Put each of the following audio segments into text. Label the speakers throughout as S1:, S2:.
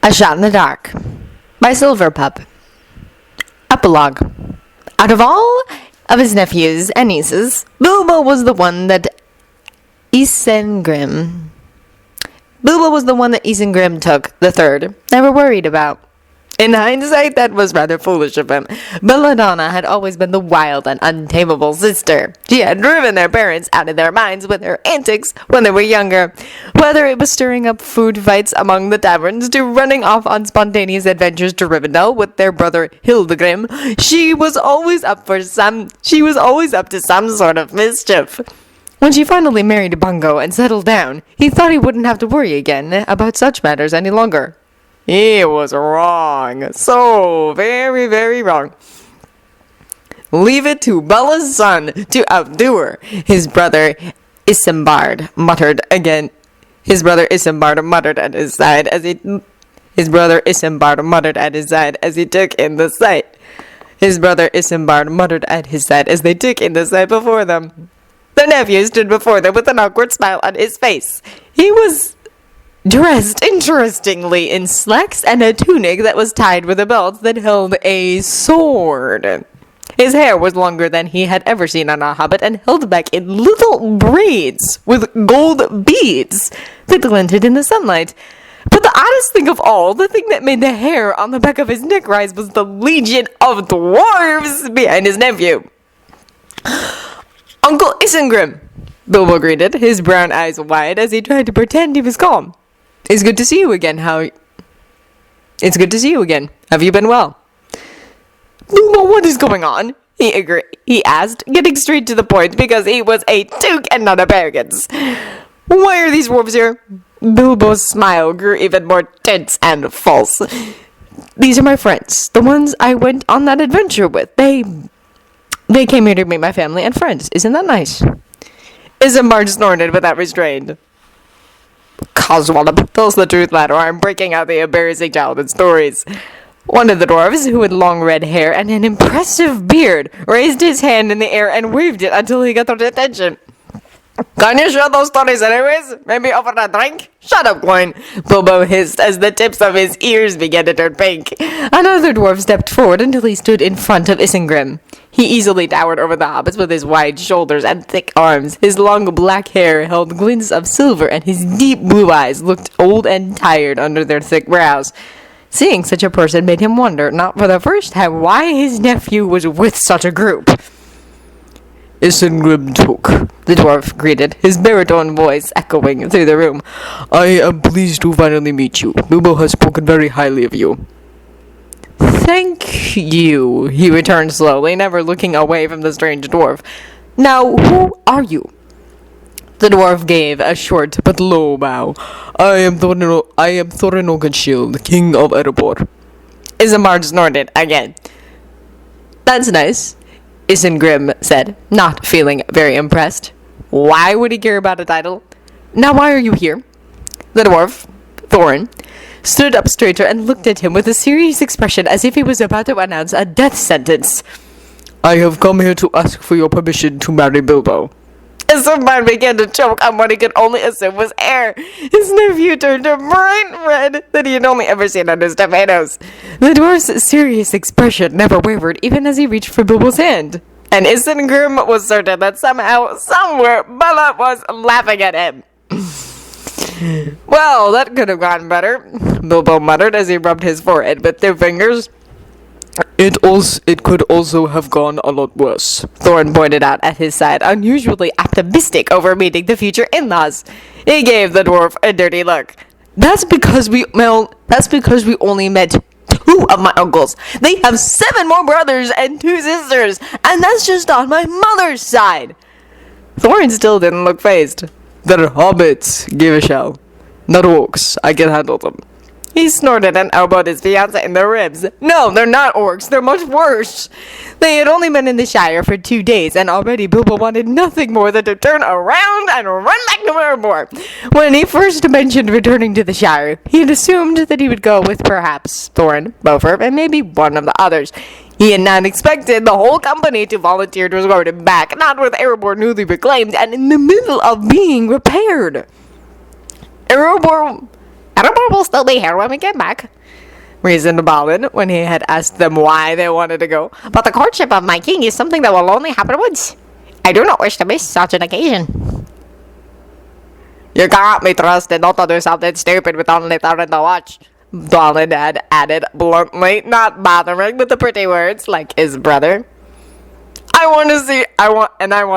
S1: A Shot in the Dark by Silverpup. Epilogue. Out of all of his nephews and nieces, Bilbo was the one that Isengrim took the third, never worried about. In hindsight, that was rather foolish of him. Belladonna had always been the wild and untamable sister. She had driven their parents out of their minds with her antics when they were younger. Whether it was stirring up food fights among the taverns to running off on spontaneous adventures to Rivendell with their brother Hildegrim, she was always up to some sort of mischief. When she finally married Bungo and settled down, he thought he wouldn't have to worry again about such matters any longer. He was wrong. So very, very wrong. Leave it to Bella's son to outdo her. His brother Isambard muttered at his side as he took in the sight before them. Their nephew stood before them with an awkward smile on his face. He was dressed interestingly in slacks and a tunic that was tied with a belt that held a sword. His hair was longer than he had ever seen on a hobbit and held back in little braids with gold beads that glinted in the sunlight. But the oddest thing of all, the thing that made the hair on the back of his neck rise, was the legion of dwarves behind his nephew. "Uncle Isengrim," Bilbo greeted, his brown eyes wide as he tried to pretend he was calm. It's good to see you again. Have you been well?" "Bilbo, what is going on?" he asked, getting straight to the point because he was a duke and not a Bergens. "Why are these dwarves here?" Bilbo's smile grew even more tense and false. "These are my friends, the ones I went on that adventure with. They came here to meet my family and friends. Isn't that nice?" Isambard snorted without restraint. "Coswallop, tell us the truth, lad, or I'm breaking out the embarrassing childhood stories." One of the dwarves, who had long red hair and an impressive beard, raised his hand in the air and waved it until he got their attention. "Can you share those stories anyways? Maybe over a drink?" "Shut up, Gwyn," Bilbo hissed as the tips of his ears began to turn pink. Another dwarf stepped forward until he stood in front of Isengrim. He easily towered over the hobbits with his wide shoulders and thick arms. His long black hair held glints of silver, and his deep blue eyes looked old and tired under their thick brows. Seeing such a person made him wonder, not for the first time, why his nephew was with such a group.
S2: "Isengrim Took,"
S1: the dwarf greeted, his baritone voice echoing through the room.
S2: "I am pleased to finally meet you. Bilbo has spoken very highly of you."
S1: "Thank you," he returned slowly, never looking away from the strange dwarf. "Now, who are you?" The dwarf gave a short but low bow.
S2: I am Thorin Oakenshield, King of Erebor."
S1: Isambard snorted again. "That's nice," Isengrim said, not feeling very impressed. Why would he care about a title? "Now why are you here?" The dwarf, Thorin, stood up straighter and looked at him with a serious expression as if he was about to announce a death sentence.
S2: "I have come here to ask for your permission to marry Bilbo."
S1: Isambard began to choke on what he could only assume was air. His nephew turned a bright red that he had only ever seen on his tomatoes. The dwarf's serious expression never wavered even as he reached for Bilbo's hand. And Isengrim was certain that somehow, somewhere, Bella was laughing at him. "Well, that could have gone better," Bilbo muttered as he rubbed his forehead with 2 fingers.
S2: It could also have gone a lot worse,"
S1: Thorin pointed out at his side, unusually optimistic over meeting the future in-laws. He gave the dwarf a dirty look. That's because we only met 2 of my uncles. They have 7 more brothers and 2 sisters, and that's just on my mother's side." Thorin still didn't look fazed.
S2: "They're hobbits," gave a shout. "Not orcs. I can handle them."
S1: He snorted and elbowed his fiancée in the ribs. "No, they're not orcs. They're much worse." They had only been in the Shire for 2 days, and already Bilbo wanted nothing more than to turn around and run back to Erebor. When he first mentioned returning to the Shire, he had assumed that he would go with perhaps Thorin, Beaufort, and maybe one of the others. He had not expected the whole company to volunteer to escort him back, not with Erebor newly reclaimed and in the middle of being repaired. Erebor Erebor will still be here when we get back, reasoned Balin when he had asked them why they wanted to go. But the courtship of my king is something that will only happen once. I do not wish to miss such an occasion. You can't be trusted not to do something stupid with only Thorin to watch, Balin had added bluntly, not bothering with the pretty words like his brother. I want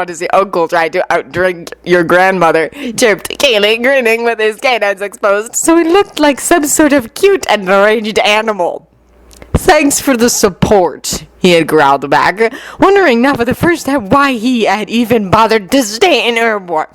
S1: to see Uncle try to outdrink your grandmother, chirped Kaylee, grinning with his canines exposed, so he looked like some sort of cute and deranged animal. Thanks for the support, he had growled back, wondering now for the first time why he had even bothered to stay in Erebor.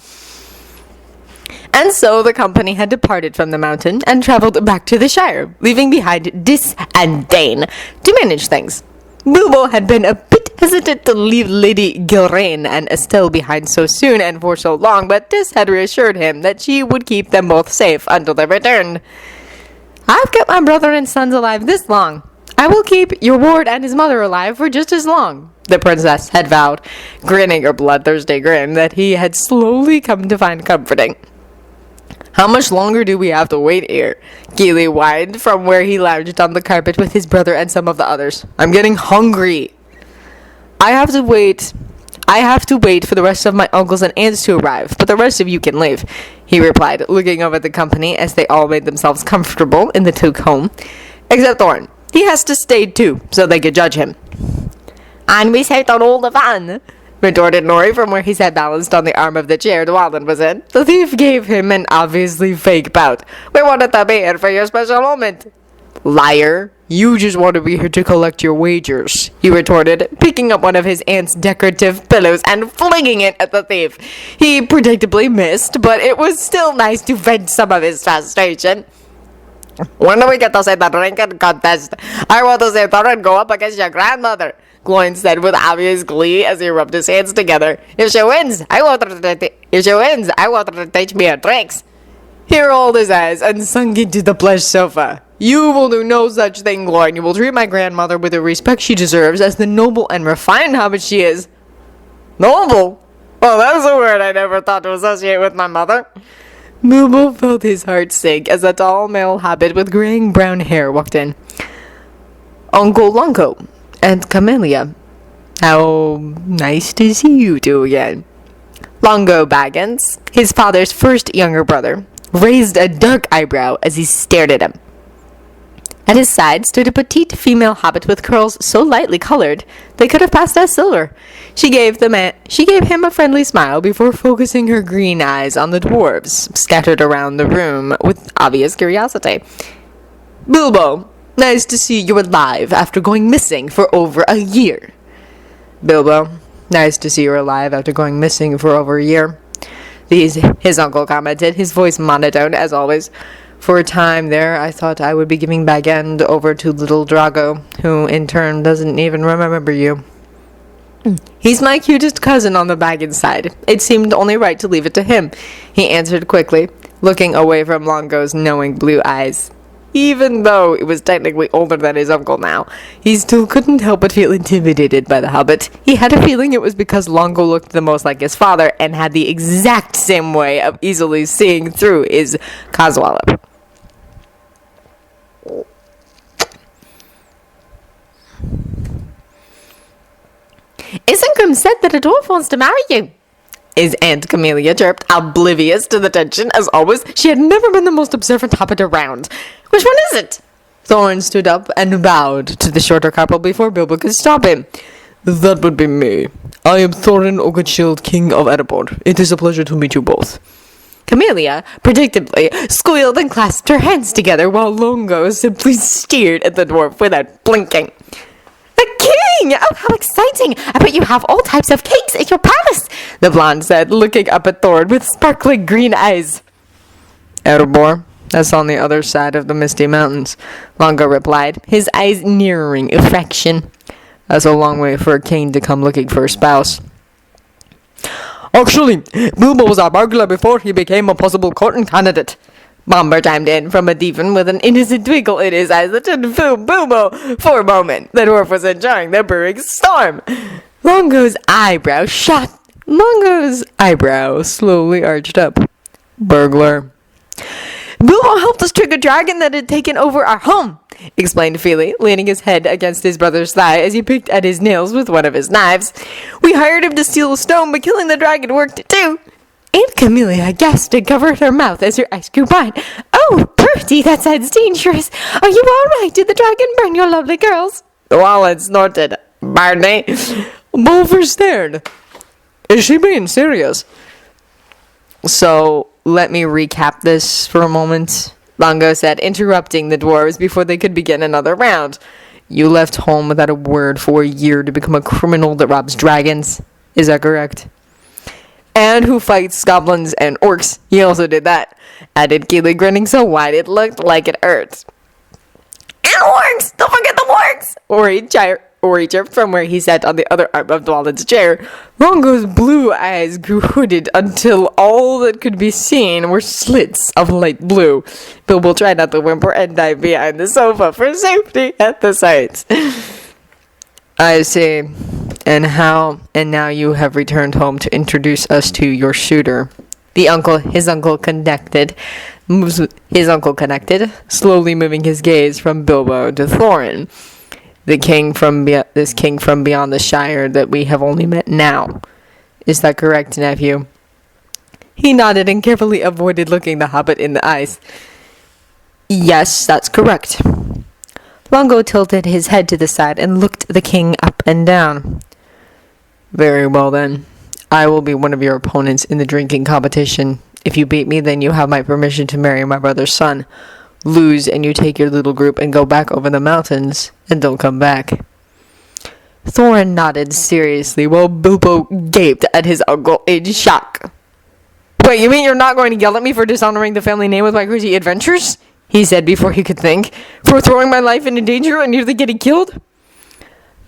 S1: And so the company had departed from the mountain and traveled back to the Shire, leaving behind Dis and Dane to manage things. Bilbo had been a bit hesitant to leave Lady Gilraine and Estelle behind so soon and for so long, but Dis had reassured him that she would keep them both safe until they returned. I've kept my brother and sons alive this long. I will keep your ward and his mother alive for just as long, the princess had vowed, grinning her bloodthirsty grin that he had slowly come to find comforting. How much longer do we have to wait here? Gilly whined from where he lounged on the carpet with his brother and some of the others. I'm getting hungry. I have to wait for the rest of my uncles and aunts to arrive, but the rest of you can leave, he replied, looking over at the company as they all made themselves comfortable in the toque home. Except Thorin. He has to stay too, so they could judge him. And we saved on all the fun, retorted Nori from where he sat balanced on the arm of the chair Dwalin was in. The thief gave him an obviously fake pout. We wanted to be here for your special moment. Liar. You just want to be here to collect your wagers, he retorted, picking up one of his aunt's decorative pillows and flinging it at the thief. He predictably missed, but it was still nice to vent some of his frustration. When do we get to see the drinking contest? I want to see Thorin go up against your grandmother, Gloin said with obvious glee as he rubbed his hands together. If she wins, I want her to teach me her tricks. He rolled his eyes and sunk into the plush sofa. You will do no such thing, Gloin. You will treat my grandmother with the respect she deserves as the noble and refined hobbit she is. Noble? Well, that's a word I never thought to associate with my mother. Bilbo felt his heart sink as a tall male hobbit with graying brown hair walked in. Uncle Luongo and Camellia. How nice to see you two again. Longo Baggins, his father's first younger brother, raised a dark eyebrow as he stared at him. At his side stood a petite female hobbit with curls so lightly colored they could have passed as silver. She gave him a friendly smile before focusing her green eyes on the dwarves scattered around the room with obvious curiosity. Bilbo, nice to see you alive after going missing for over a year. Bilbo, nice to see you alive after going missing for over a year. His uncle commented, his voice monotone as always. For a time there, I thought I would be giving Bag End over to little Drago, who in turn doesn't even remember you. He's my cutest cousin on the Baggins side. It seemed only right to leave it to him, he answered quickly, looking away from Longo's knowing blue eyes. Even though he was technically older than his uncle now, he still couldn't help but feel intimidated by the hobbit. He had a feeling it was because Luongo looked the most like his father and had the exact same way of easily seeing through his coswallop. Isengrim said that a dwarf wants to marry you, his Aunt Camellia chirped, oblivious to the tension as always. She had never been the most observant hobbit around. Which one is it? Thorin stood up and bowed to the shorter couple before Bilbo could stop him. That would be me. I am Thorin Oakenshield, King of Erebor. It is a pleasure to meet you both. Camellia, predictably, squealed and clasped her hands together while Luongo simply stared at the dwarf without blinking. The king! Oh, how exciting! I bet you have all types of cakes at your palace, the blonde said, looking up at Thorin with sparkling green eyes. Erebor, that's on the other side of the Misty Mountains, Luongo replied, his eyes narrowing a fraction. That's a long way for a king to come looking for a spouse. Actually, Bilbo was a burglar before he became a possible courting candidate. Bomber chimed in from a divan with an innocent twinkle in his eyes that didn't fool Bilbo for a moment. The dwarf was enjoying the brewing storm. Longo's eyebrow slowly arched up. Burglar. Bilbo helped us trick a dragon that had taken over our home, explained Feely, leaning his head against his brother's thigh as he picked at his nails with one of his knives. We hired him to steal a stone, but killing the dragon worked too. Aunt Camellia gasped and covered her mouth as her eyes grew wide. Oh, Bertie, that sounds dangerous. Are you all right? Did the dragon burn your lovely girls?
S2: Wallen snorted. Barney. Bulver stared. Is she being serious?
S1: So, let me recap this for a moment, Luongo said, interrupting the dwarves before they could begin another round. You left home without a word for a year to become a criminal that robs dragons. Is that correct? And who fights goblins and orcs. He also did that, added Keely, grinning so wide it looked like it hurt. And orcs! Don't forget the orcs! Ori chirped from where he sat on the other arm of Dwalin's chair. Luongo's blue eyes grew hooded until all that could be seen were slits of light blue. Bilbo tried not to whimper and dived behind the sofa for safety at the sight. I see. And now you have returned home to introduce us to your suitor. His uncle connected, slowly moving his gaze from Bilbo to Thorin. This king from beyond the Shire that we have only met now. Is that correct, nephew? He nodded and carefully avoided looking the hobbit in the eyes. Yes, that's correct. Luongo tilted his head to the side and looked the king up and down. Very well then. I will be one of your opponents in the drinking competition. If you beat me, then you have my permission to marry my brother's son. Lose, and you take your little group and go back over the mountains, and don't come back. Thorin nodded seriously while Bilbo gaped at his uncle in shock. Wait, you mean you're not going to yell at me for dishonoring the family name with my crazy adventures? He said before he could think. For throwing my life into danger and nearly getting killed?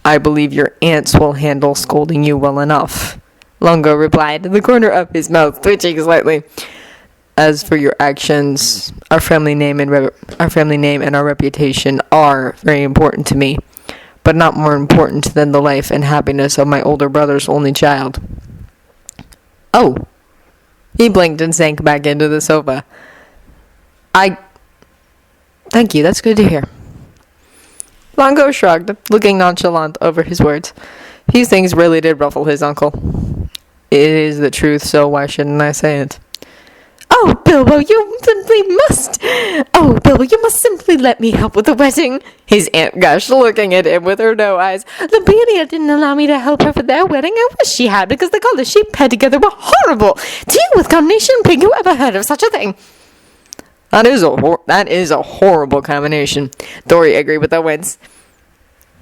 S1: I believe your aunts will handle scolding you well enough, Luongo replied, the corner of his mouth twitching slightly. As for your actions, our family name and our reputation are very important to me, but not more important than the life and happiness of my older brother's only child. Oh. He blinked and sank back into the sofa. Thank you, that's good to hear. Luongo shrugged, looking nonchalant over his words. These things really did ruffle his uncle. It is the truth, so why shouldn't I say it? Oh, Bilbo, you must simply let me help with the wedding. His aunt gushed, looking at him with her doe eyes. Lobelia didn't allow me to help her for their wedding. I wish she had, because the colors she paired together were horrible. Deal with carnation pig. Who ever heard of such a thing? That is a horrible combination. Dory agreed with a wince.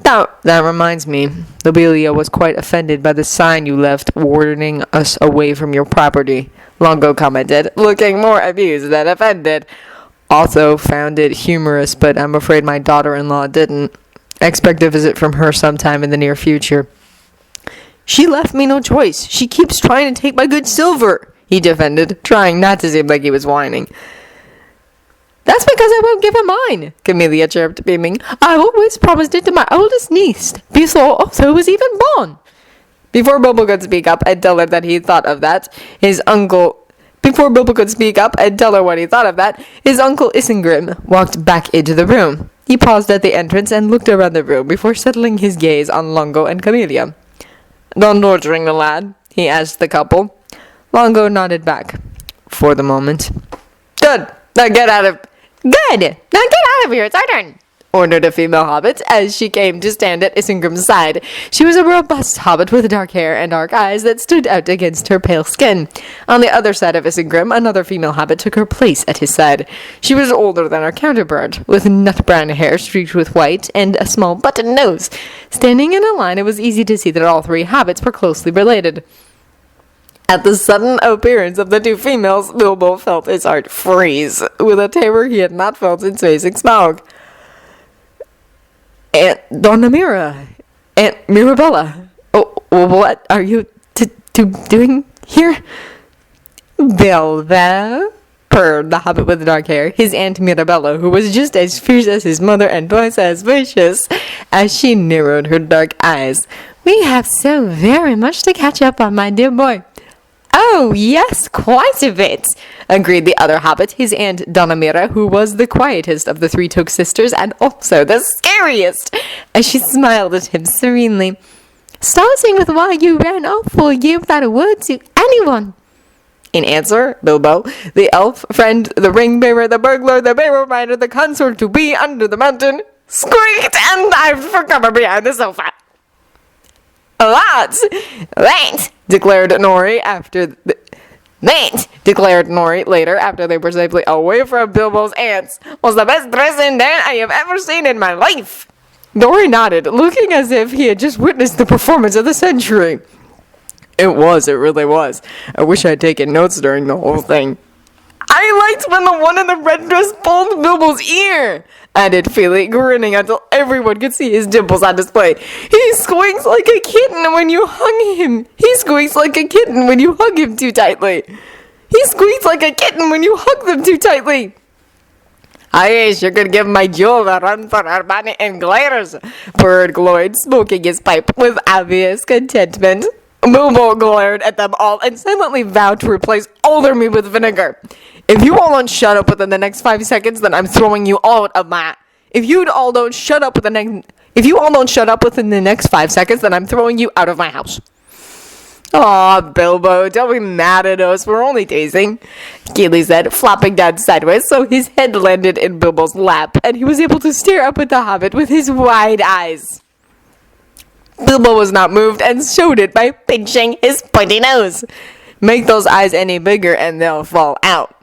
S1: That reminds me. Lobelia was quite offended by the sign you left warning us away from your property, Luongo commented, looking more amused than offended. Also found it humorous, but I'm afraid my daughter-in-law didn't. Expect a visit from her sometime in the near future. She left me no choice. She keeps trying to take my good silver, he defended, trying not to seem like he was whining. That's because I won't give her mine, Camellia chirped, beaming. I always promised it to my oldest niece, before Otho was even born. Before Bilbo could speak up and tell her what he thought of that, his uncle Isengrim walked back into the room. He paused at the entrance and looked around the room before settling his gaze on Luongo and Camellia. Done torturing the lad? He asked the couple. Luongo nodded back. For the moment. Good! Now get out of here, it's our turn, ordered a female hobbit as she came to stand at Isengrim's side. She was a robust hobbit with dark hair and dark eyes that stood out against her pale skin. On the other side of Isengrim, another female hobbit took her place at his side. She was older than her counterpart, with nut brown hair streaked with white and a small button nose. Standing in a line, it was easy to see that all three hobbits were closely related. At the sudden appearance of the two females, Bilbo felt his heart freeze, with a terror he had not felt since facing Smaug. Aunt Mirabella. Oh, what are you doing here? Bilbo, purred the hobbit with the dark hair, his Aunt Mirabella, who was just as fierce as his mother and twice as vicious, as she narrowed her dark eyes. We have so very much to catch up on, my dear boy. Oh, yes, quite a bit, agreed the other hobbit, his aunt Donamira, who was the quietest of the three Took sisters and also the scariest, as she smiled at him serenely. Starting with why you ran off for a year without a word to anyone. In answer, Bilbo, the elf, friend, the ring bearer, the burglar, the barrow rider, the consort to be under the mountain, squeaked and dived for cover behind the sofa. That, declared Nori later after they were safely away from Bilbo's aunts, was the best dressing dance I have ever seen in my life. Nori nodded, looking as if he had just witnessed the performance of the century. It really was. I wish I had taken notes during the whole thing. I liked when the one in the red dress pulled Bilbo's ear, added Feely, grinning until everyone could see his dimples on display. He squeaks like a kitten when you hug him. He squeaks like a kitten when you hug him too tightly. He squeaks like a kitten when you hug them too tightly. I sure could give my jewel a run for her bonnet and glares, purred Gloyd, smoking his pipe with obvious contentment. Bilbo glared at them all and silently vowed to replace all their meat with vinegar. If you all don't shut up within the next 5 seconds, then I'm throwing you out of my... If you all don't shut up within the next 5 seconds, then I'm throwing you out of my house. Aw, Bilbo, don't be mad at us. We're only teasing, Keely said, flopping down sideways so his head landed in Bilbo's lap, and he was able to stare up at the hobbit with his wide eyes. Bilbo was not moved and showed it by pinching his pointy nose. Make those eyes any bigger and they'll fall out.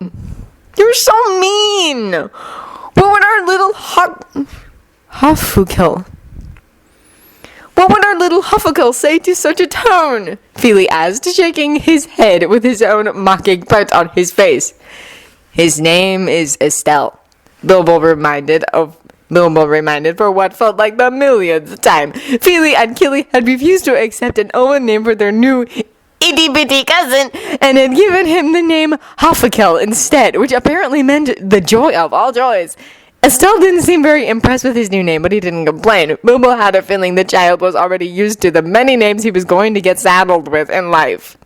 S1: You're so mean! What would our little Huffukill say to such a tone? Feely asked, shaking his head with his own mocking pout on his face. His name is Estelle, Bilbo reminded for what felt like the millionth time. Feely and Killy had refused to accept an Owen name for their new itty-bitty cousin and had given him the name Huffukill instead, which apparently meant the joy of all joys. Estelle didn't seem very impressed with his new name, but he didn't complain. Bilbo had a feeling the child was already used to the many names he was going to get saddled with in life.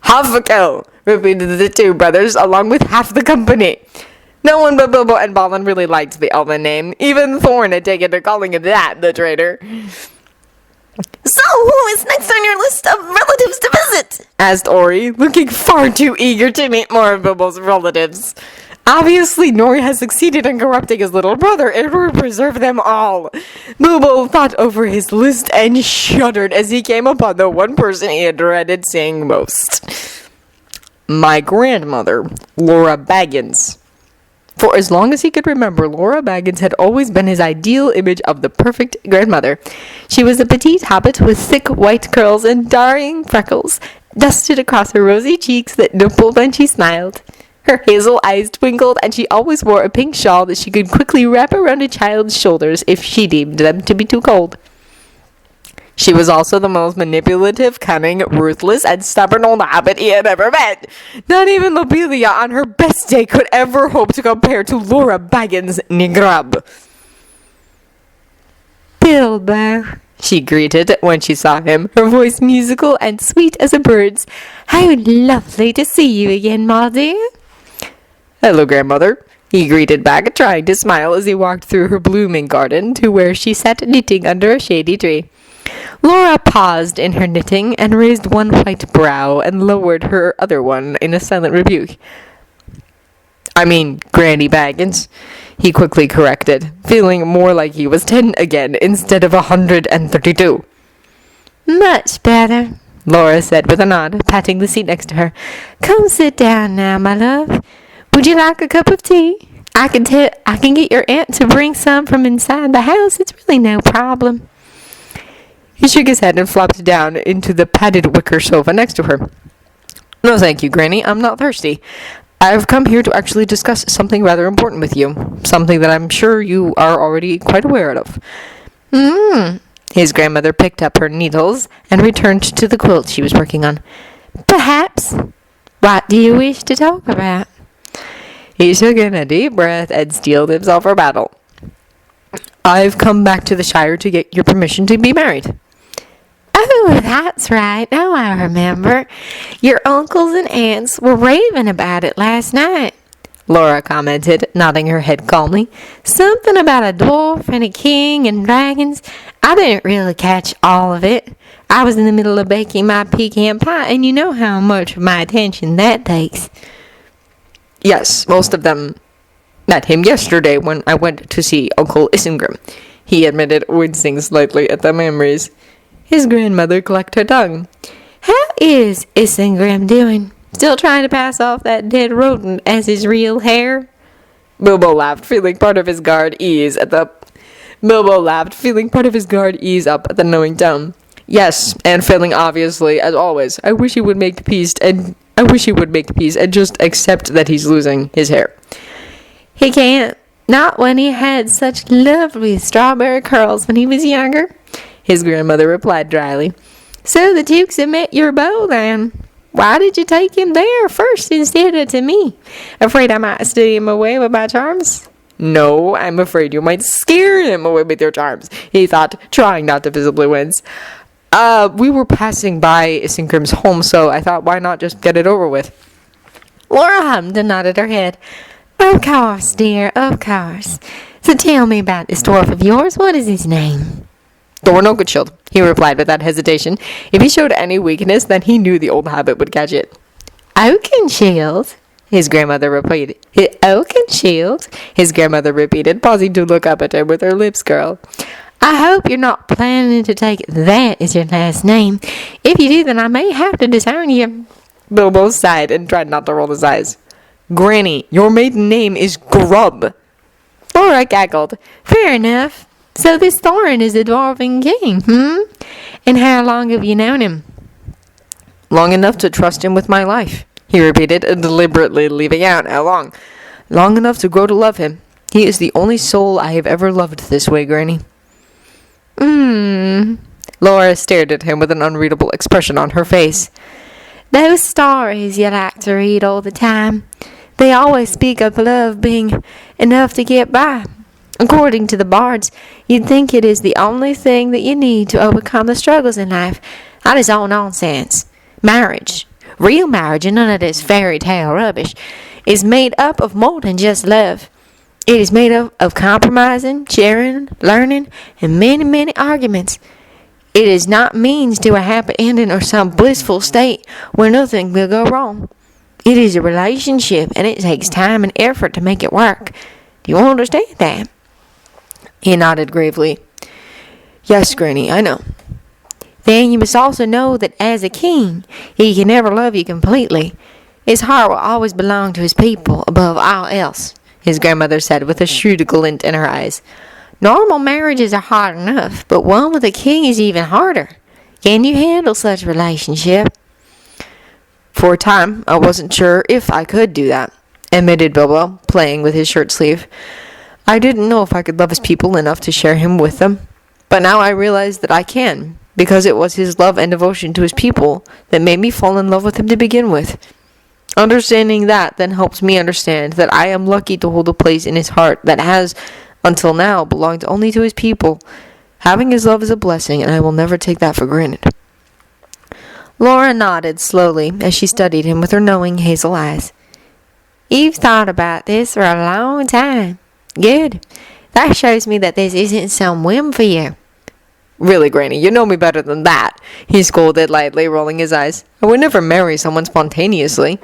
S1: Huffukill, repeated the two brothers, along with half the company. No one but Bilbo and Balin really liked the elven name. Even Thorin had taken to calling it that, the traitor. So, who is next on your list of relatives to visit? Asked Ori, looking far too eager to meet more of Bilbo's relatives. Obviously, Nori has succeeded in corrupting his little brother and will preserve them all. Bilbo thought over his list and shuddered as he came upon the one person he had dreaded seeing most. My grandmother, Lora Baggins. For as long as he could remember, Lora Baggins had always been his ideal image of the perfect grandmother. She was a petite hobbit with thick white curls and darting freckles dusted across her rosy cheeks that dimpled when she smiled. Her hazel eyes twinkled, and she always wore a pink shawl that she could quickly wrap around a child's shoulders if she deemed them to be too cold. She was also the most manipulative, cunning, ruthless, and stubborn old hobbit he had ever met. Not even Lobelia on her best day could ever hope to compare to Lora Baggins' Nigrub. Bilbo, she greeted when she saw him, her voice musical and sweet as a bird's. How lovely to see you again, my dear. Hello, grandmother, he greeted back, trying to smile as he walked through her blooming garden to where she sat knitting under a shady tree. Lora paused in her knitting and raised one white brow and lowered her other one in a silent rebuke. I mean, Granny Baggins, he quickly corrected, feeling more like he was 10 again instead of 132. Much better, Lora said with a nod, patting the seat next to her. Come sit down now, my love. Would you like a cup of tea? I can get your aunt to bring some from inside the house. It's really no problem. He shook his head and flopped down into the padded wicker sofa next to her. No, thank you, Granny. I'm not thirsty. I've come here to actually discuss something rather important with you. Something that I'm sure you are already quite aware of. His grandmother picked up her needles and returned to the quilt she was working on. Perhaps. What do you wish to talk about? He took in a deep breath and steeled himself for battle. I've come back to the Shire to get your permission to be married. Oh, that's right. Now I remember. Your uncles and aunts were raving about it last night, Lora commented, nodding her head calmly. Something about a dwarf and a king and dragons. I didn't really catch all of it. I was in the middle of baking my pecan pie, and you know how much of my attention that takes.
S2: Yes, most of them met him yesterday when I went to see Uncle Isengrim, he admitted, wincing slightly at the memories. His grandmother clucked her tongue.
S1: How is Isengrim doing? Still trying to pass off that dead rodent as his real hair?
S2: Bilbo laughed, feeling part of his guard ease up at the knowing tone. Yes, and failing obviously, as always. I wish he would make peace and just accept that he's losing his hair.
S1: He can't. Not when he had such lovely strawberry curls when he was younger, his grandmother replied dryly. So the Dukes have met your beau, then. Why did you take him there first instead of to me? Afraid I might steal him away with my charms?
S2: No, I'm afraid you might scare him away with your charms, he thought, trying not to visibly wince. We were passing by Isengrim's home, so I thought, why not just get it over with?
S1: Lora hummed and nodded her head. Of course, dear, of course. So tell me about this dwarf of yours. What is his name?
S2: Thorin Oakenshield, he replied without hesitation. If he showed any weakness, then he knew the old habit would catch it.
S1: Oakenshield?
S2: His grandmother repeated.
S1: Oakenshield?
S2: His grandmother repeated, pausing to look up at him with her lips curled.
S1: I hope you're not planning to take that as your last name. If you do, then I may have to disown you.
S2: Bilbo sighed and tried not to roll his eyes. Granny, your maiden name is Grub.
S1: Lora cackled. Fair enough. So this Thorin is the Dwarven King, And how long have you known him?
S2: Long enough to trust him with my life, he repeated, deliberately leaving out how long. Long enough to grow to love him. He is the only soul I have ever loved this way, Granny.
S1: Lora stared at him with an unreadable expression on her face. Those stories you like to read all the time, they always speak of love being enough to get by. According to the bards, you'd think it is the only thing that you need to overcome the struggles in life. That is all nonsense. Marriage, real marriage, and none of this fairy tale rubbish, is made up of more than just love. It is made up of compromising, sharing, learning, and many, many arguments. It is not means to a happy ending or some blissful state where nothing will go wrong. It is a relationship, and it takes time and effort to make it work. Do you understand that?
S2: He nodded gravely. Yes, Granny, I know.
S1: Then you must also know that as a king, he can never love you completely. His heart will always belong to his people above all else, his grandmother said with a shrewd glint in her eyes. Normal marriages are hard enough, but one with a king is even harder. Can you handle such a relationship?
S2: For a time, I wasn't sure if I could do that, admitted Bilbo, playing with his shirt sleeve. I didn't know if I could love his people enough to share him with them, but now I realize that I can, because it was his love and devotion to his people that made me fall in love with him to begin with. Understanding that then helps me understand that I am lucky to hold a place in his heart that has, until now, belonged only to his people. Having his love is a blessing, and I will never take that for granted.
S1: Lora nodded slowly as she studied him with her knowing hazel eyes. You've thought about this for a long time. Good. That shows me that this isn't some whim for you.
S2: Really, Granny, you know me better than that, he scolded lightly, rolling his eyes. I would never marry someone spontaneously.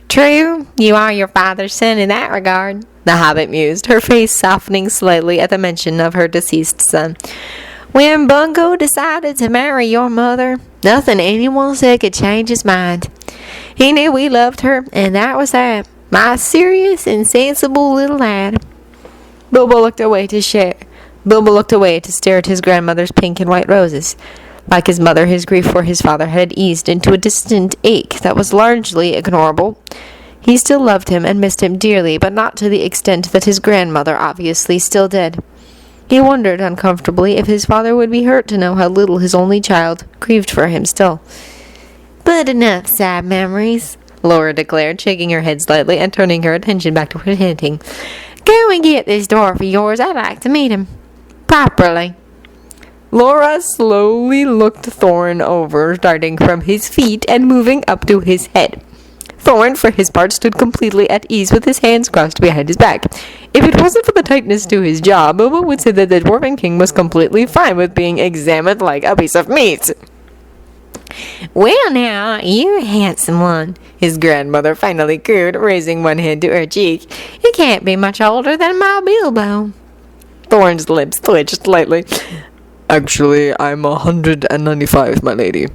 S1: True, you are your father's son in that regard, the Hobbit mused, her face softening slightly at the mention of her deceased son. When Bungo decided to marry your mother, nothing anyone said could change his mind. He knew we loved her, and that was that. My serious and sensible little lad. Bilbo looked away to stare at his grandmother's pink and white roses. Like his mother, his grief for his father had eased into a distant ache that was largely ignorable. He still loved him and missed him dearly, but not to the extent that his grandmother obviously still did. He wondered uncomfortably if his father would be hurt to know how little his only child grieved for him still. But enough sad memories, Lora declared, shaking her head slightly and turning her attention back to her knitting. Go and get this dwarf of yours. I'd like to meet him. Properly.
S2: Lora slowly looked Thorin over, starting from his feet and moving up to his head. Thorin, for his part, stood completely at ease with his hands crossed behind his back. If it wasn't for the tightness to his jaw, Bilbo would say that the Dwarven King was completely fine with being examined like a piece of meat.
S1: Well now, you're a handsome one,
S2: His grandmother finally cooed, raising one hand to her cheek.
S1: you can't be much older than my Bilbo.
S2: Thorin's lips twitched slightly. Actually, I'm 195, my lady.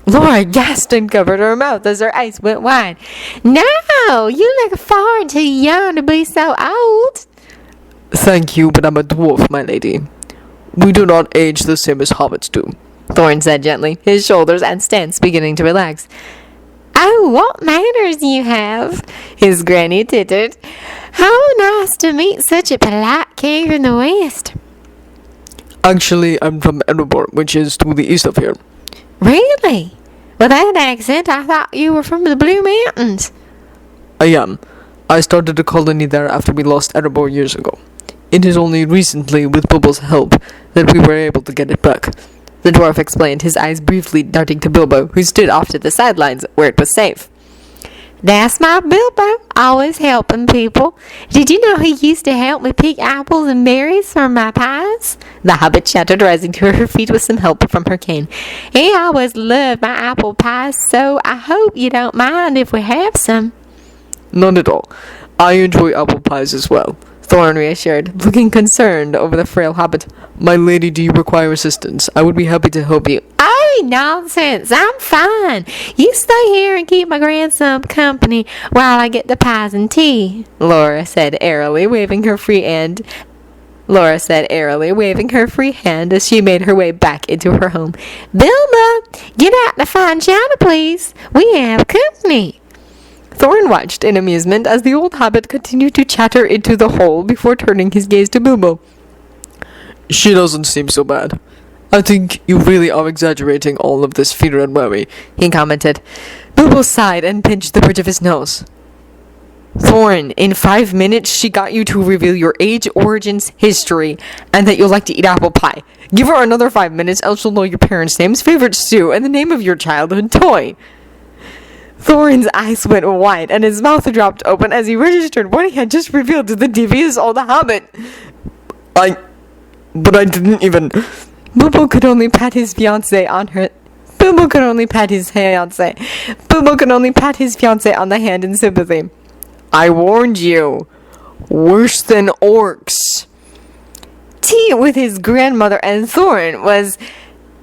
S2: Lora gasped and covered her mouth as her eyes went wide.
S1: No, you look far too young to be so old.
S2: Thank you, but I'm a dwarf, my lady. We do not age the same as hobbits do, Thorin said gently, his shoulders and stance beginning to relax.
S1: Oh, what manners you have,
S2: His granny tittered.
S1: how nice to meet such a polite king from the west.
S2: Actually, I'm from Erebor, which is to the east of here.
S1: Really? With that accent, I thought you were from the Blue Mountains.
S2: I am. I started a colony there after we lost Erebor years ago. It is only recently, with Bilbo's help, that we were able to get it back. The dwarf explained, his eyes briefly darting to Bilbo, who stood off to the sidelines, where it was safe.
S1: That's my Bilbo, always helping people. Did you know he used to help me pick apples and berries for my pies?
S2: The hobbit chattered, rising to her feet with some help from her cane.
S1: He always loved my apple pies, so I hope you don't mind if we have some.
S2: Not at all. I enjoy apple pies as well, Thorin reassured, looking concerned over the frail hobbit. My lady, do you require assistance? I would be happy to help you.
S1: Oh, nonsense. I'm fine. You stay here and keep my grandson company while I get the pies and tea,
S2: Lora said airily, waving her free hand. Lora said airily, waving her free hand as she made her way back into her home.
S1: Bilbo, get out the fine china, please. We have company.
S2: Thorin watched in amusement as the old hobbit continued to chatter into the hole before turning his gaze to Bilbo. She doesn't seem so bad. I think you really are exaggerating all of this fear and worry, he commented. Bilbo sighed and pinched the bridge of his nose. Thorin, in 5 minutes she got you to reveal your age, origins, history, and that you like to eat apple pie. Give her another 5 minutes, else she'll know your parents' names, favorite stew, and the name of your childhood toy. Thorin's eyes went wide, and his mouth dropped open as he registered what he had just revealed to the devious old hobbit. But I didn't even... Bilbo could only pat his fiancée on her... Bilbo could only pat his fiancée on the hand in sympathy. I warned you. Worse than orcs. Tea with his grandmother and Thorin was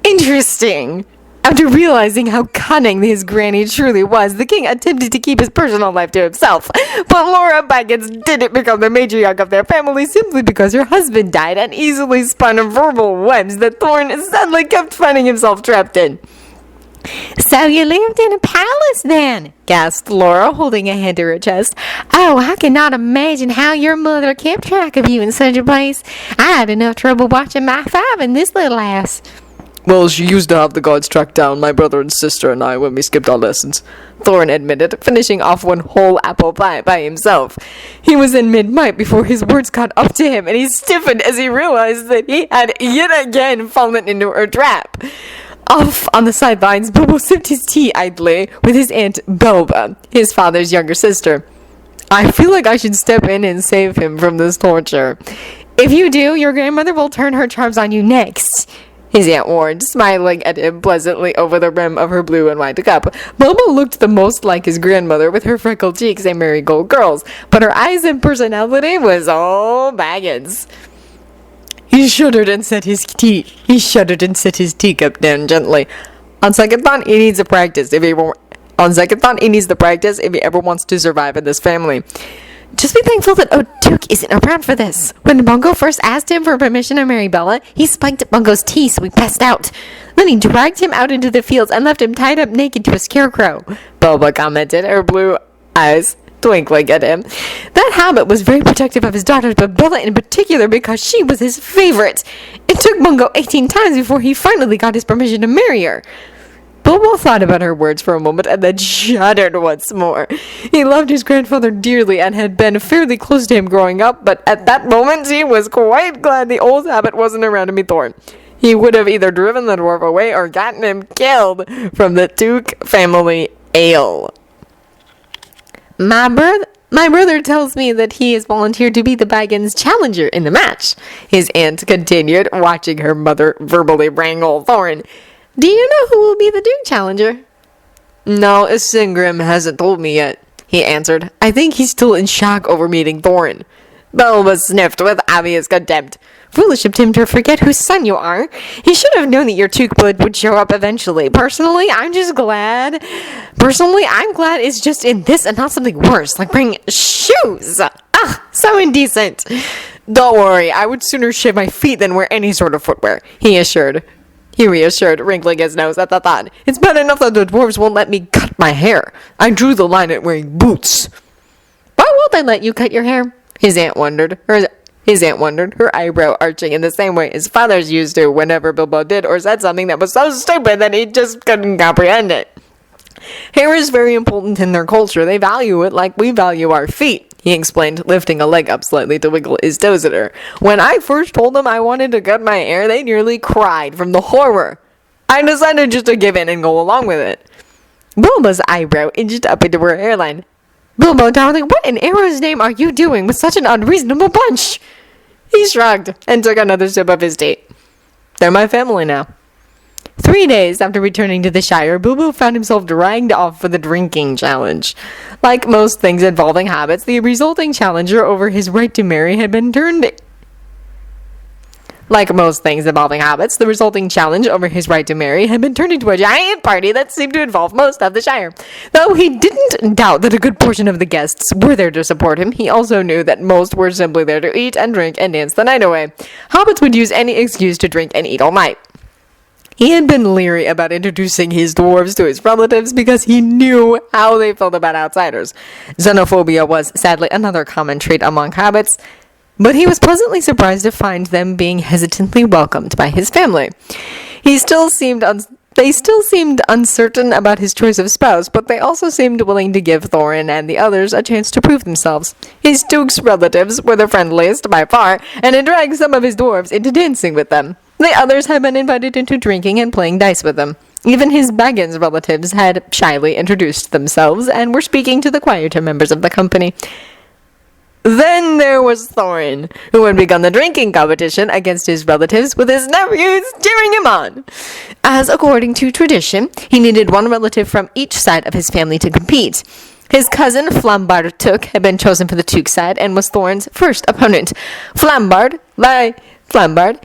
S2: interesting. After realizing how cunning his granny truly was, the king attempted to keep his personal life to himself. But Lora Baggins didn't become the matriarch of their family simply because her husband died and easily spun verbal webs that Thorin suddenly kept finding himself trapped in.
S1: So you lived in a palace then,
S2: gasped Lora, holding a hand to her chest.
S1: Oh, I cannot imagine how your mother kept track of you in such a place. I had enough trouble watching my five in this little house.
S2: Well, she used to have the guards track down my brother and sister and I when we skipped our lessons, Thorin admitted, finishing off one whole apple pie by himself. He was in mid-bite before his words caught up to him, and he stiffened as he realized that he had yet again fallen into her trap. Off on the sidelines, Bilbo sipped his tea idly with his aunt Belba, his father's younger sister. I feel like I should step in and save him from this torture. If you do, your grandmother will turn her charms on you next, his aunt warned, smiling at him pleasantly over the rim of her blue and white cup. Bilbo looked the most like his grandmother with her freckled cheeks and marigold curls, but her eyes and personality was all Baggins. He shuddered and set his teacup down gently. On second thought, he needs the practice if he ever wants to survive in this family. Just be thankful that O'Duke isn't around for this. When Mungo first asked him for permission to marry Bella, he spiked Mungo's tea so he passed out. Then he dragged him out into the fields and left him tied up naked to a scarecrow, Boba commented, her blue eyes twinkling at him. That hobbit was very protective of his daughters, but Bella in particular because she was his favorite. It took Mungo 18 times before he finally got his permission to marry her. Bilbo thought about her words for a moment and then shuddered once more. He loved his grandfather dearly and had been fairly close to him growing up, but at that moment he was quite glad the old hobbit wasn't around to meet Thorin. He would have either driven the dwarf away or gotten him killed from the Duke family ale.
S1: My brother tells me that he has volunteered to be the Baggins challenger in the match, his aunt continued, watching her mother verbally wrangle Thorin. Do you know who will be the Duke challenger?
S2: No, Singrim hasn't told me yet, he answered. I think he's still in shock over meeting Thorin.
S1: Bilbo sniffed with obvious contempt. Foolish of him to forget whose son you are. He should have known that your Took blood would show up eventually. Personally, I'm glad it's just in this and not something worse, like bringing shoes. Ah, so indecent.
S2: Don't worry, I would sooner shave my feet than wear any sort of footwear, he reassured, wrinkling his nose at the thought. It's bad enough that the dwarves won't let me cut my hair. I drew the line at wearing boots.
S1: Why won't they let you cut your hair?
S2: His aunt wondered, her eyebrow arching in the same way his fathers used to whenever Bilbo did or said something that was so stupid that he just couldn't comprehend it. Hair is very important in their culture. They value it like we value our feet, he explained, lifting a leg up slightly to wiggle his toes at her. When I first told them I wanted to cut my hair, they nearly cried from the horror. I decided just to give in and go along with it.
S1: Bilbo's eyebrow inched up into her hairline. Bilbo, darling, what in Arrow's name are you doing with such an unreasonable bunch?
S2: He shrugged and took another sip of his tea. They're my family now.
S1: 3 days after returning to the Shire, Bilbo found himself dragged off for the drinking challenge.
S2: Like most things involving hobbits, the resulting challenge over his right to marry had been turned into a giant party that seemed to involve most of the Shire. Though he didn't doubt that a good portion of the guests were there to support him, he also knew that most were simply there to eat and drink and dance the night away. Hobbits would use any excuse to drink and eat all night. He had been leery about introducing his dwarves to his relatives because he knew how they felt about outsiders. Xenophobia was, sadly, another common trait among hobbits, but he was pleasantly surprised to find them being hesitantly welcomed by his family. They still seemed uncertain about his choice of spouse, but they also seemed willing to give Thorin and the others a chance to prove themselves. His Duke's relatives were the friendliest by far, and had dragged some of his dwarves into dancing with them. The others had been invited into drinking and playing dice with them. Even his Baggins relatives had shyly introduced themselves and were speaking to the quieter members of the company. Then there was Thorin, who had begun the drinking competition against his relatives with his nephews cheering him on. As according to tradition, he needed one relative from each side of his family to compete. His cousin, Flambard Took, had been chosen for the Took side and was Thorin's first opponent. Flambard,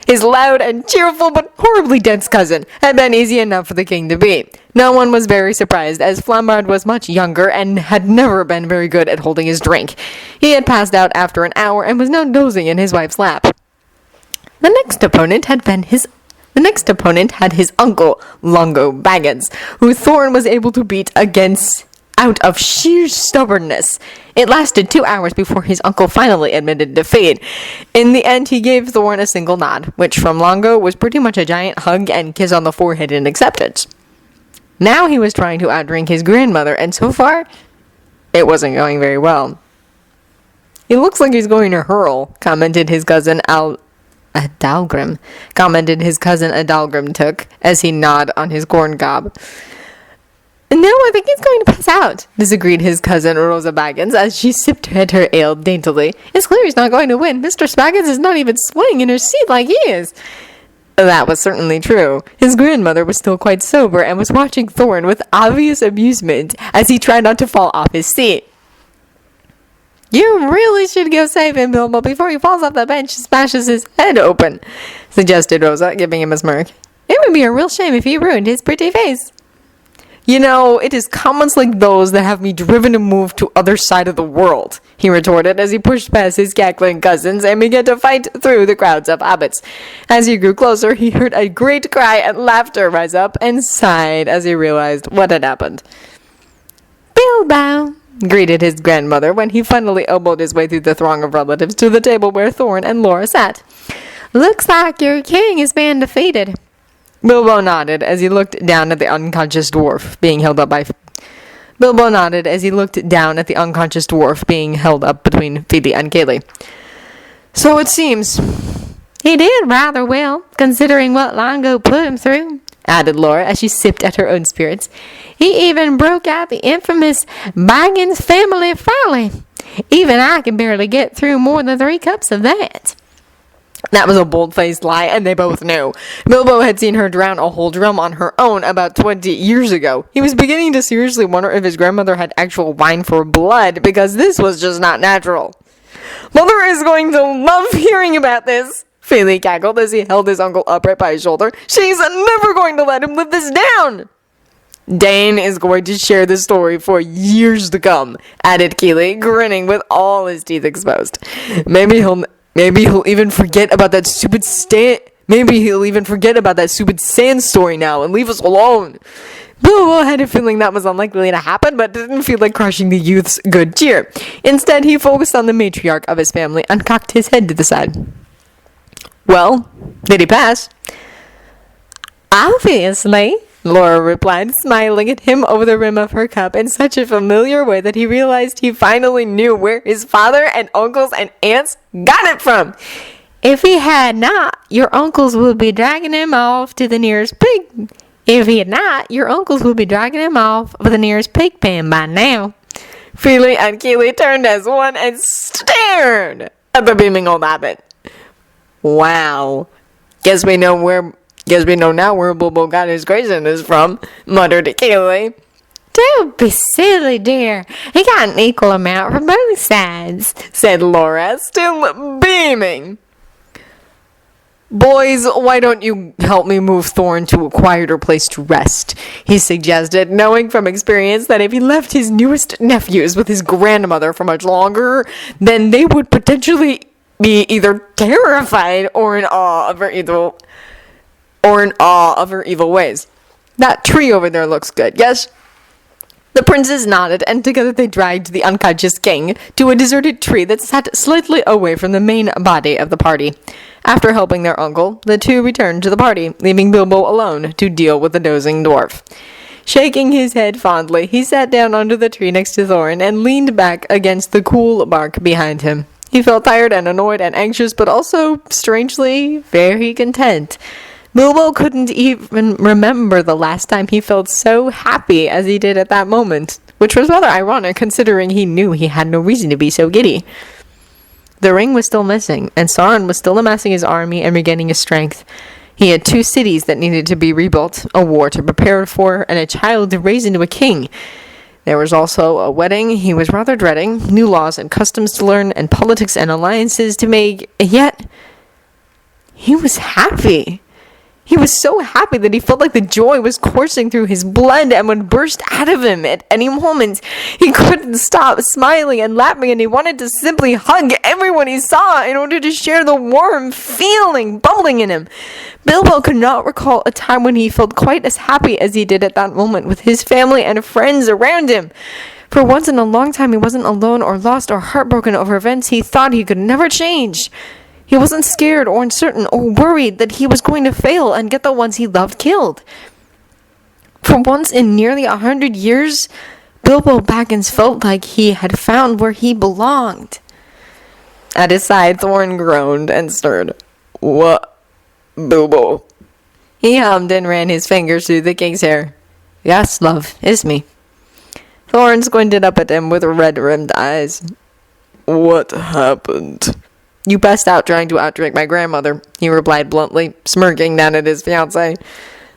S2: his loud and cheerful but horribly dense cousin, had been easy enough for the king to beat. No one was very surprised, as Flambard was much younger and had never been very good at holding his drink. He had passed out after an hour and was now dozing in his wife's lap. The next opponent had his uncle, Luongo Baggins, who Thorin was able to beat out of sheer stubbornness. It lasted 2 hours before his uncle finally admitted defeat. In the end, he gave Thorin a single nod, which from Luongo was pretty much a giant hug and kiss on the forehead in acceptance. Now he was trying to outdrink his grandmother, and so far, it wasn't going very well. "He looks like he's going to hurl," commented his cousin Adalgrim Took, as he gnawed on his corn cob. "No, I think he's going to pass out," disagreed his cousin Rosa Baggins as she sipped at her ale daintily. "It's clear he's not going to win. Mistress Baggins is not even swaying in her seat like he is." That was certainly true. His grandmother was still quite sober and was watching Thorin with obvious amusement as he tried not to fall off his seat. "You really should go save him, Bilbo, before he falls off the bench and smashes his head open," suggested Rosa, giving him a smirk. "It would be a real shame if he ruined his pretty face." "You know, it is comments like those that have me driven to move to other side of the world," he retorted as he pushed past his cackling cousins and began to fight through the crowds of hobbits. As he grew closer, he heard a great cry and laughter rise up and sighed as he realized what had happened. "Bilbo," greeted his grandmother when he finally elbowed his way through the throng of relatives to the table where Thorin and Lora sat. "Looks like your king has been defeated." Bilbo nodded as he looked down at the unconscious dwarf being held up between Phoebe and Kaylee. "So it seems.
S1: He did rather well, considering what Luongo put him through, added Lora as she sipped at her own spirits. He even broke out the infamous Baggins family folly. Even I can barely get through more than 3 cups of that.
S2: That was a bold-faced lie, and they both knew. Bilbo had seen her drown a whole drum on her own about 20 years ago. He was beginning to seriously wonder if his grandmother had actual wine for blood, because this was just not natural. Mother is going to love hearing about this, Feely cackled as he held his uncle upright by his shoulder. She's never going to let him live this down. Dane is going to share this story for years to come, added Keeley, grinning with all his teeth exposed. Maybe he'll even forget about that stupid sand story now and leave us alone. Bilbo had a feeling that was unlikely to happen, but didn't feel like crushing the youth's good cheer. Instead, he focused on the matriarch of his family and cocked his head to the side. Well, did he pass?
S1: Obviously, Lora replied, smiling at him over the rim of her cup in such a familiar way that he realized he finally knew where his father and uncles and aunts got it from. If he had not, your uncles would be dragging him off to the nearest pig. If he had not, your uncles would be dragging him off of the nearest pig pen by now.
S2: Feely and Keeley turned as one and stared at the beaming old abbot. Wow. Guess we know now where Bilbo got his craziness from, muttered Keeley.
S1: Don't be silly, dear. He got an equal amount from both sides,
S2: said Lora, still beaming. Boys, why don't you help me move Thorin to a quieter place to rest? He suggested, knowing from experience that if he left his newest nephews with his grandmother for much longer, then they would potentially be either terrified or in awe of her evil ways. That tree over there looks good, yes? The princes nodded, and together they dragged the unconscious king to a deserted tree that sat slightly away from the main body of the party. After helping their uncle, the two returned to the party, leaving Bilbo alone to deal with the dozing dwarf. Shaking his head fondly, he sat down under the tree next to Thorin and leaned back against the cool bark behind him. He felt tired and annoyed and anxious, but also, strangely, very content. Bilbo couldn't even remember the last time he felt so happy as he did at that moment, which was rather ironic considering he knew he had no reason to be so giddy. The ring was still missing, and Sauron was still amassing his army and regaining his strength. He had 2 cities that needed to be rebuilt, a war to prepare for, and a child to raise into a king. There was also a wedding he was rather dreading, new laws and customs to learn, and politics and alliances to make, yet he was happy. He was so happy that he felt like the joy was coursing through his blood and would burst out of him at any moment. He couldn't stop smiling and laughing, and he wanted to simply hug everyone he saw in order to share the warm feeling bubbling in him. Bilbo could not recall a time when he felt quite as happy as he did at that moment with his family and friends around him. For once in a long time, he wasn't alone or lost or heartbroken over events he thought he could never change. He wasn't scared or uncertain or worried that he was going to fail and get the ones he loved killed. For once in nearly 100 years, Bilbo Baggins felt like he had found where he belonged. At his side, Thorin groaned and stirred. What, Bilbo? He hummed and ran his fingers through the king's hair. Yes, love, it's me. Thorin squinted up at him with red-rimmed eyes. What happened? You passed out trying to outdrink my grandmother, he replied bluntly, smirking down at his fiancée.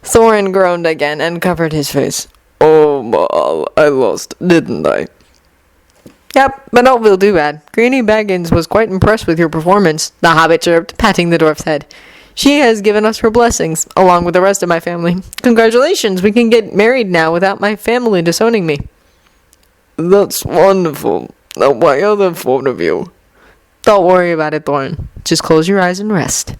S2: Thorin groaned again and covered his face. Oh, Mal, I lost, didn't I? Yep, but don't feel too bad. Granny Baggins was quite impressed with your performance, the hobbit chirped, patting the dwarf's head. She has given us her blessings, along with the rest of my family. Congratulations, we can get married now without my family disowning me. That's wonderful. Now, why are there 4 of you? Don't worry about it, Thorin. Just close your eyes and rest.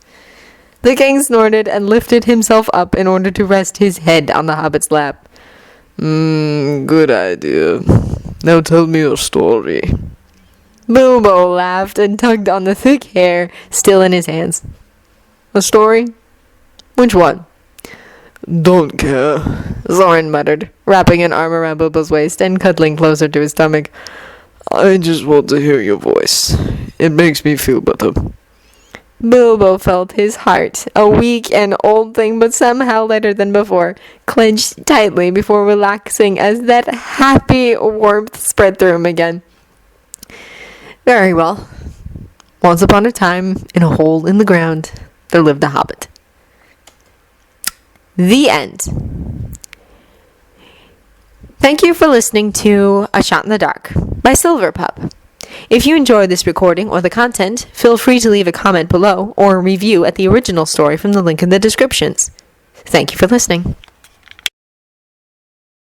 S2: The king snorted and lifted himself up in order to rest his head on the hobbit's lap. Good idea. Now tell me your story. Bilbo laughed and tugged on the thick hair still in his hands. A story? Which one? Don't care, Thorin muttered, wrapping an arm around Bilbo's waist and cuddling closer to his stomach. I just want to hear your voice. It makes me feel better. Bilbo felt his heart, a weak and old thing but somehow lighter than before, clenched tightly before relaxing as that happy warmth spread through him again. Very well. Once upon a time, in a hole in the ground, there lived a hobbit. The end. Thank you for listening to A Shot in the Dark by Silverpup. If you enjoyed this recording or the content, feel free to leave a comment below or a review at the original story from the link in the descriptions. Thank you for listening.